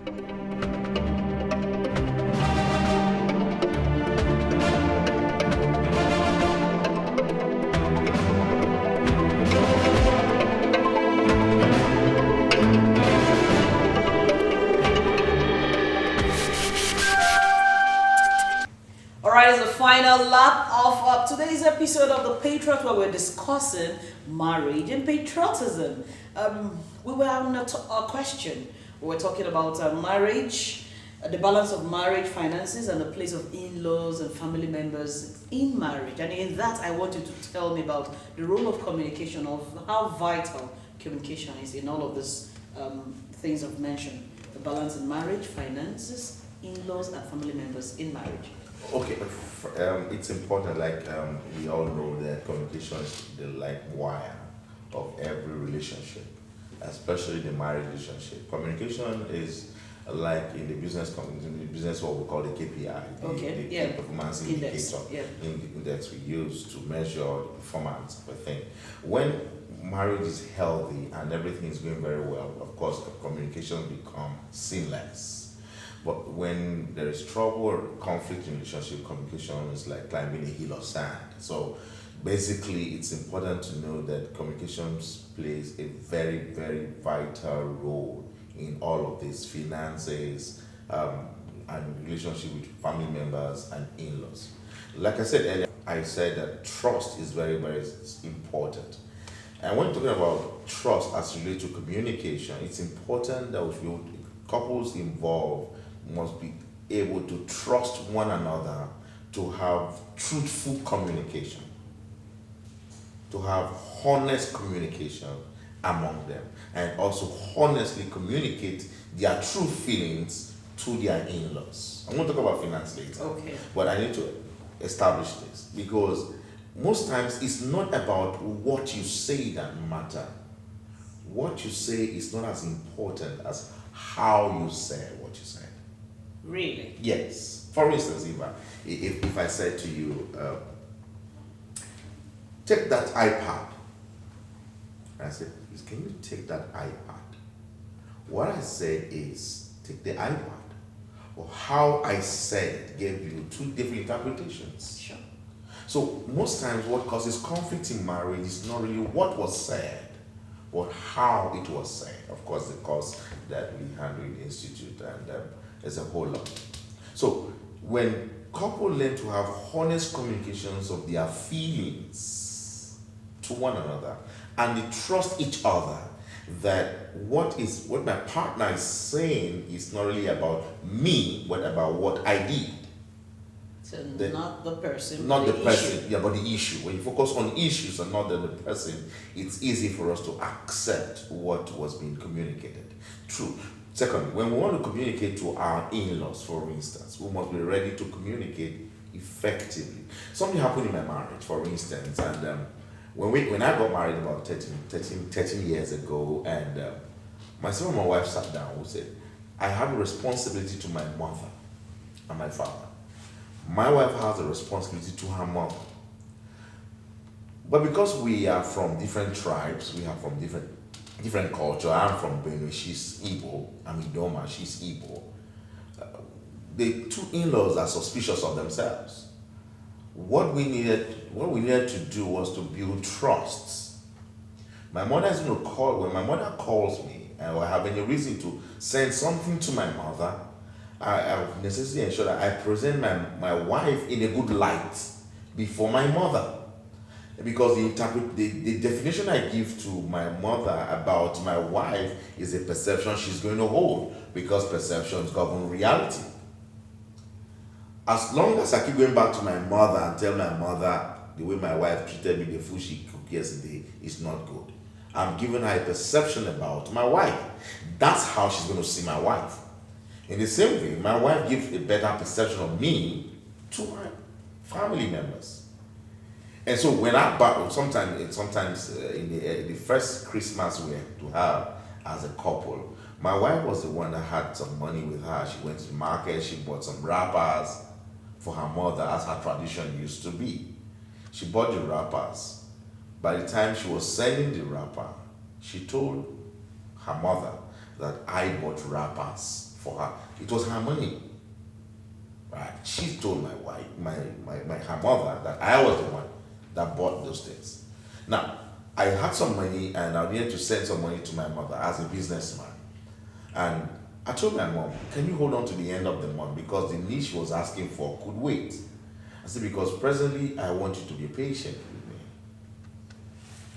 Alright, it's the final lap of today's episode of the Patriot, where we're discussing marriage and patriotism. We were on a question. We were talking about marriage, the balance of marriage, finances, and the place of in-laws and family members in marriage. And in that, I want you to tell me about the role of communication, of how vital communication is in all of these things I've mentioned. The balance in marriage, finances, in-laws, and family members in marriage. Okay, it's important, we all know that communication is the wire of every relationship, especially the marriage relationship. Communication is like in the business what we call the KPI, the key performance index we use to measure the performance of a thing. When marriage is healthy and everything is going very well, of course, communication becomes seamless. But when there is trouble or conflict in relationship, communication is like climbing a hill of sand. So basically, it's important to know that communication plays a very, very vital role in all of these finances and relationship with family members and in-laws. Like I said earlier, I said that trust is very, very important. And when talking about trust as related to communication, it's important that couples involved must be able to trust one another, to have truthful communication, to have honest communication among them, and also honestly communicate their true feelings to their in-laws. I'm going to talk about finance later, but I need to establish this because most times it's not about what you say that matter. What you say is not as important as how you say what you say. Really? Yes. For instance, if I said to you, take that iPad. I said, can you take that iPad? What I said is, take the iPad. Or how I said it gave you two different interpretations. Sure. So most times what causes conflict in marriage is not really what was said, but how it was said. Of course, the course that we handle in the Institute, and there's a whole lot. So when couples learn to have honest communications of their feelings to one another, and they trust each other, that what my partner is saying is not really about me, but about what I did. So not the person. Not the person, issue. yeah, but the issue. When you focus on issues and not the person, it's easy for us to accept what was being communicated. True. Second, when we want to communicate to our in-laws, for instance, we must be ready to communicate effectively. Something happened in my marriage, for instance, and when I got married about 13 years ago, and myself and my wife sat down, we said, I have a responsibility to my mother and my father. My wife has a responsibility to her mother. But because we are from different tribes, we are from different culture. I'm from Benue, she's Igbo. I'm Idoma, she's Igbo. The two in-laws are suspicious of themselves. What we needed to do was to build trust. My mother is going to call, when my mother calls me, and I have any reason to send something to my mother, I necessarily ensure that I present my wife in a good light before my mother. Because the definition I give to my mother about my wife is a perception she's going to hold, because perceptions govern reality. As long as I keep going back to my mother and tell my mother the way my wife treated me, the food she cooked yesterday is not good, I'm giving her a perception about my wife. That's how she's going to see my wife. In the same way, my wife gives a better perception of me to my family members. And so when sometimes in the first Christmas we had to have as a couple, my wife was the one that had some money with her. She went to the market, she bought some wrappers for her mother, as her tradition used to be. She bought the wrappers. By the time she was sending the wrapper, she told her mother that I bought wrappers for her. It was her money. Right? She told my wife, her mother, that I was the one that bought those things. Now, I had some money and I needed to send some money to my mother as a businessman. And I told my mom, can you hold on to the end of the month because the niche she was asking for could wait. I said, because presently I want you to be patient with me.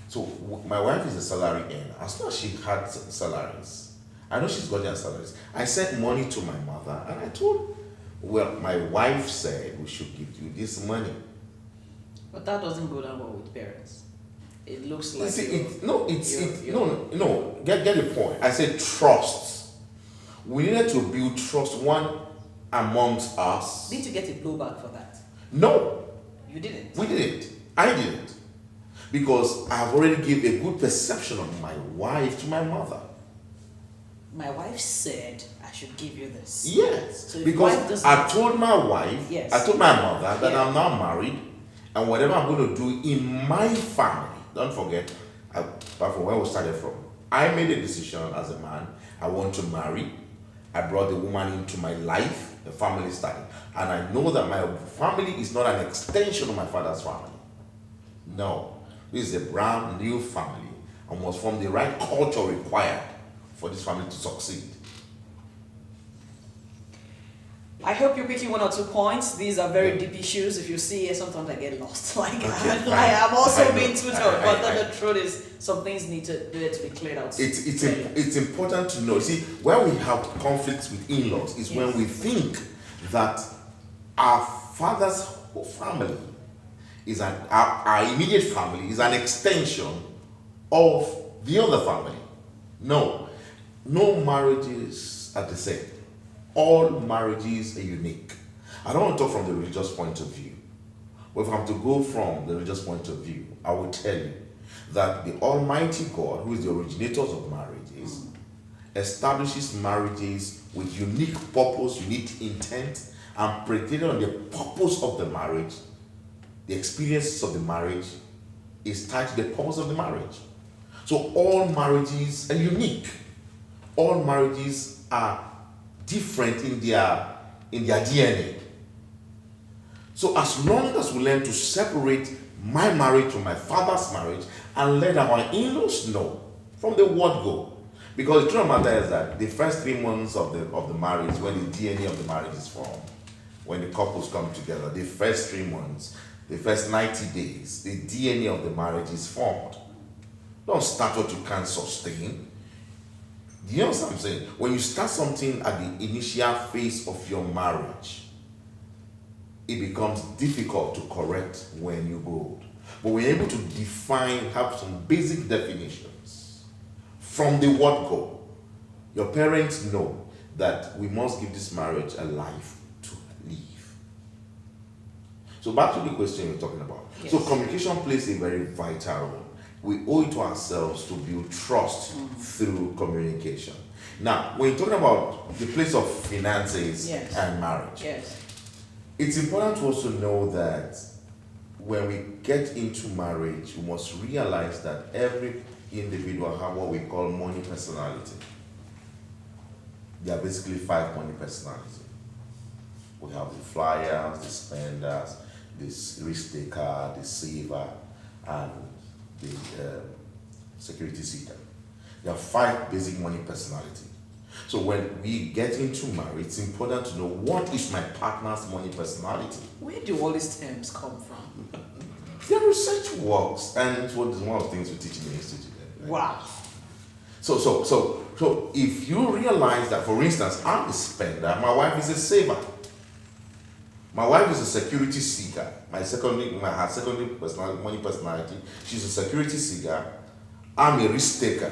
So my wife is a salary earner. As long as she had salaries, I know she's got her salaries. I sent money to my mother and I told, well, my wife said we should give you this money. But that doesn't go down well with parents. It looks like get the point. I said trust. We needed to build trust one amongst us. Did you get a blowback for that? No. You didn't? We didn't. I didn't. Because I've already given a good perception of my wife to my mother. My wife said I should give you this. Yes. So because I told my wife, yes. I told my mother that I'm now married and whatever I'm going to do in my family, don't forget, apart from where we started from, I made a decision as a man, I want to marry. I brought the woman into my life, the family started. And I know that my family is not an extension of my father's family. No. This is a brand new family and must form the right culture required for this family to succeed. I hope you're picking one or 2 points. These are very deep issues. If you see it, sometimes I get lost. I'm also being tutored, but then the truth is some things need to be cleared out. It's important to know. See, where we have conflicts with in-laws is when we think that our father's whole family is our immediate family is an extension of the other family. No marriages are the same. All marriages are unique. I don't want to talk from the religious point of view. But if I'm to go from the religious point of view, I will tell you that the Almighty God, who is the originators of marriages, establishes marriages with unique purpose, unique intent, and predicated on the purpose of the marriage. The experiences of the marriage is tied to the purpose of the marriage. So all marriages are unique. All marriages are different in their DNA. So as long as we learn to separate my marriage from my father's marriage and let our in-laws know from the word go. Because the truth of the matter is that the first 3 months of the marriage, when the DNA of the marriage is formed, when the couples come together, the first 3 months, the first 90 days, the DNA of the marriage is formed. Don't start what you can't sustain. Do you know what I'm saying? When you start something at the initial phase of your marriage, it becomes difficult to correct when you go old. But we're able to have some basic definitions from the word go. Your parents know that we must give this marriage a life to live. So back to the question we're talking about. Yes. So communication plays a very vital role. We owe it to ourselves to build trust through communication. Now, when you're talking about the place of finances and marriage, it's important to also know that when we get into marriage, we must realize that every individual have what we call money personality. There are basically 5 money personalities. We have the flyers, the spenders, the risk taker, the saver, and the security seeker. There are 5 basic money personality. So when we get into marriage, it's important to know what is my partner's money personality. Where do all these terms come from? The research works, and it's one of the things we teach in the institute. Wow. So if you realize that, for instance, I'm a spender, my wife is a saver. My wife is a security seeker. Her secondary money personality, she's a security seeker. I'm a risk taker.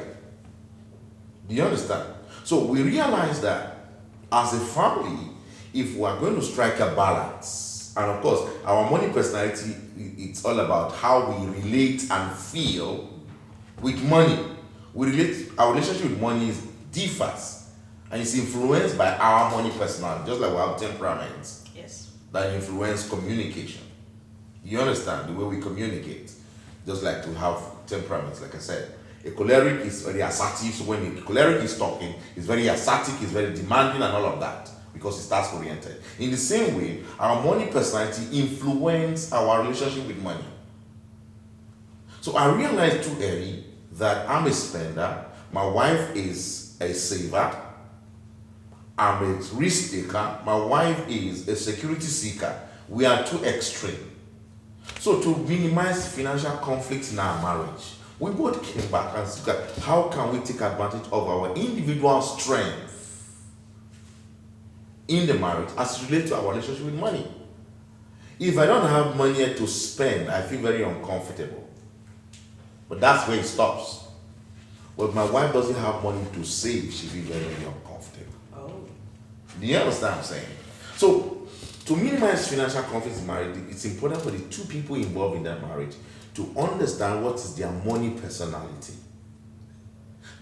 Do you understand? So we realize that as a family, if we are going to strike a balance, and of course, our money personality, it's all about how we relate and feel with money. Our relationship with money differs, and it's influenced by our money personality, just like we have temperaments that influence communication. You understand the way we communicate, just like to have temperaments, like I said. A choleric is very assertive, so when a choleric is talking, he's very assertive, he's very demanding and all of that because he's task oriented. In the same way, our money personality influences our relationship with money. So I realized too early that I'm a spender, my wife is a saver, I'm a risk taker, my wife is a security seeker. We are too extreme. So to minimize financial conflicts in our marriage, we both came back and said, how can we take advantage of our individual strength in the marriage as it relates to our relationship with money? If I don't have money to spend, I feel very uncomfortable. But that's where it stops. But my wife doesn't have money to save, she feels very, very uncomfortable. Oh. Do you understand what I'm saying? So, to minimize financial conflicts in marriage, it's important for the two people involved in that marriage to understand what is their money personality.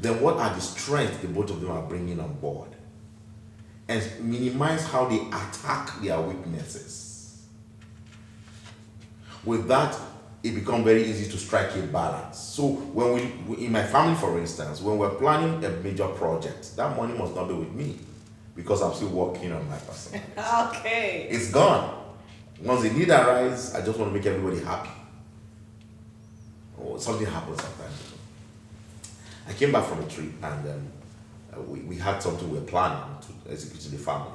Then what are the strengths the both of them are bringing on board? And minimize how they attack their weaknesses. With that, it becomes very easy to strike a balance. So when we in my family, for instance, when we're planning a major project, that money must not be with me because I'm still working on my personal. Okay. It's gone. Once the need arises, I just want to make everybody happy. Or something happens sometimes. I came back from a trip and we had something we were planning to execute in the family.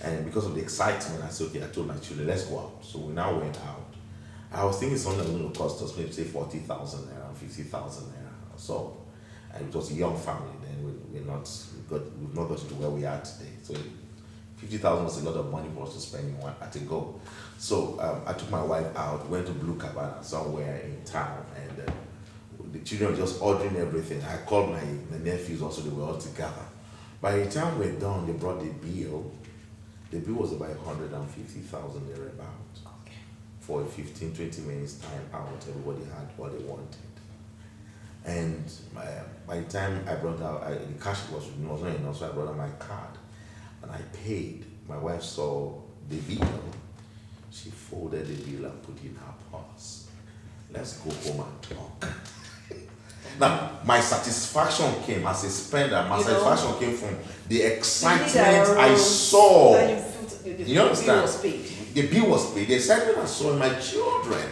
And because of the excitement, I said, okay, I told my children, let's go out. So we now went out. I was thinking something that was going to cost us maybe say 40,000 naira, 50,000 naira or so. And it was a young family then. We've not gotten to where we are today. So 50,000 was a lot of money for us to spend in one at a go. So I took my wife out, went to Blue Cabana somewhere in town, and the children were just ordering everything. I called my nephews also, they were all together. By the time we're done, they brought the bill. The bill was about 150,000 naira about. For a 15-20 minutes time out, everybody had what they wanted. And by the time I brought out, the cash was not enough, so I brought out my card and I paid. My wife saw the bill. She folded the bill and put it in her purse. Let's go home and talk. Now, my satisfaction came as a spender. My satisfaction came from the excitement I saw. You understand? The bill was paid. The excitement I saw in my children.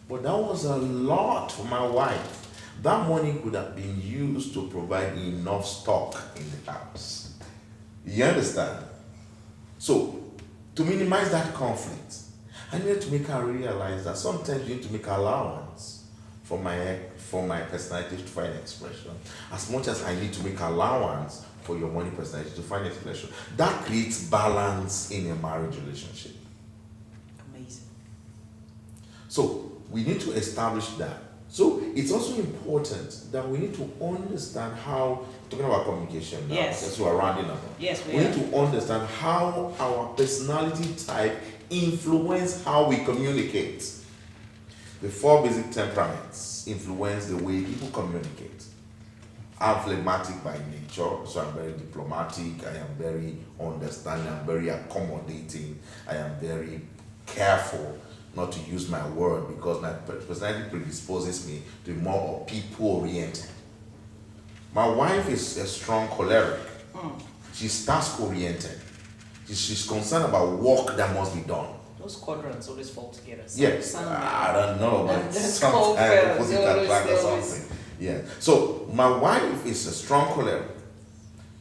But that was a lot for my wife. That money could have been used to provide enough stock in the house. You understand? So, to minimize that conflict, I needed to make her realize that sometimes you need to make allowance for my personality to find expression. As much as I need to make allowance for your money personality to find expression. That creates balance in a marriage relationship. Amazing. So we need to establish that. So it's also important that we need to understand how, talking about communication now, yes. So we're rounding up. Yes, we need to understand how our personality type influence how we communicate. The 4 basic temperaments influence the way people communicate. I'm phlegmatic by nature, so I'm very diplomatic, I am very understanding, I'm very accommodating, I am very careful not to use my word because my personality predisposes me to be more people-oriented. My wife is a strong choleric. She's task-oriented. She's concerned about work that must be done. Those quadrants always fall together. Yes, I don't know, but sometimes opposite attract or something. Yeah. So my wife is a strong choleric.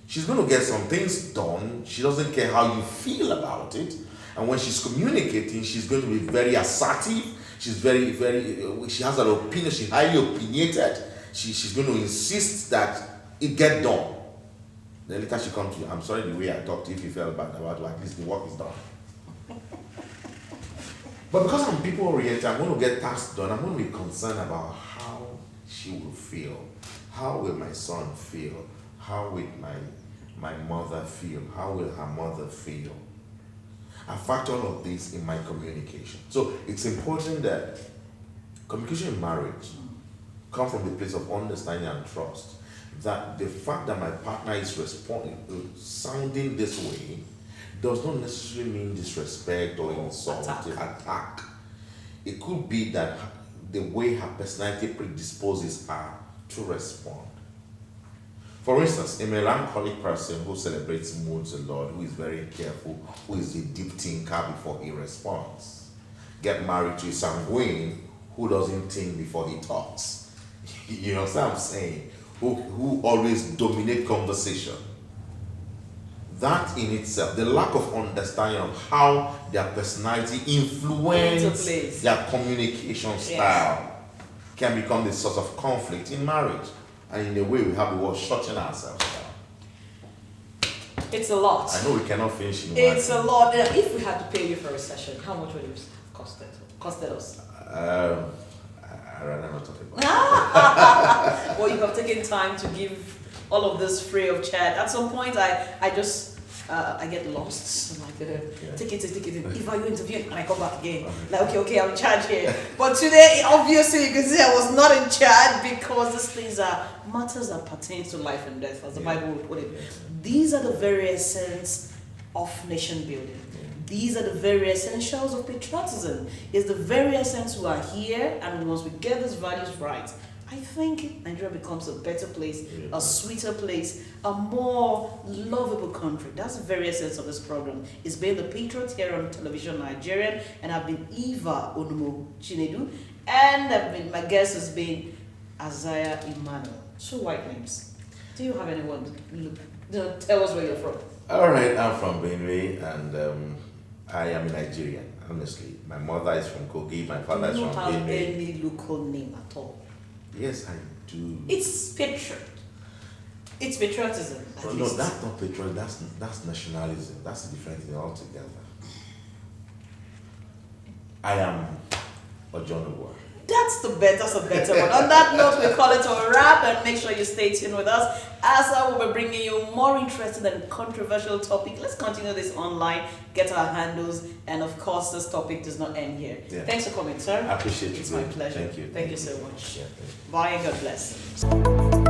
She's going to get some things done. She doesn't care how you feel about it. And when she's communicating, she's going to be very assertive. She's very, she has an opinion. She's highly opinionated. She's going to insist that it get done. Then later she comes to you, I'm sorry the way I talked to you, if you felt bad about it, at least the work is done. But because I'm people oriented, I'm going to get tasks done. I'm going to be concerned about how she will feel. How will my son feel? How will my mother feel? How will her mother feel? I factor all of this in my communication. So it's important that communication in marriage comes from the place of understanding and trust. That the fact that my partner is sounding this way does not necessarily mean disrespect or insult, attack. It could be that the way her personality predisposes her to respond. For instance, a melancholic person who celebrates moods a lot, who is very careful, who is a deep thinker before he responds. Get married to a sanguine who doesn't think before he talks. You know what I'm saying? Who always dominate conversation. That in itself, the lack of understanding of how their personality influences their communication style can become the source of conflict in marriage. And in a way, we have the word shutting ourselves down. It's a lot. I know we cannot finish in It's a lot. If we had to pay you for a session, how much would it have costed us? I'd rather not talk about it. Well, you have taken time to give all of this free of charge. At some point, I just I get lost. I'm like, take it. If I you interview and I come back again, like okay, I'm in charge here. But today, obviously, you can see I was not in charge because these things are matters that pertain to life and death, as the Bible would put it. These are the very essence of nation building. These are the very essentials of patriotism. It's the very essence we are here, and once we get these values right, I think Nigeria becomes a better place, a sweeter place, a more lovable country. That's the very essence of this program. It's been the Patriot here on television Nigerian, and I've been Eva Onumo Chinedu, and my guest has been Isaiah Emmanuel. Two white names. Do you have anyone? Tell us where you're from. All right, I'm from Benue, and I am a Nigerian, honestly. My mother is from Kogi, my father is from Benue. Do you have any local name at all? Yes, I do. It's patriot. It's patriotism. No, that's not patriotism. That's nationalism. That's a different thing altogether. I am Ojonuwa. That's the better one. On that note, we call it a wrap, and make sure you stay tuned with us as I will be bringing you more interesting and controversial topic. Let's continue this online, get our handles, and of course, this topic does not end here. Yeah. Thanks for coming, sir. I appreciate it. It's my pleasure. Thank you. Thank you so much. Yeah, bye and God bless.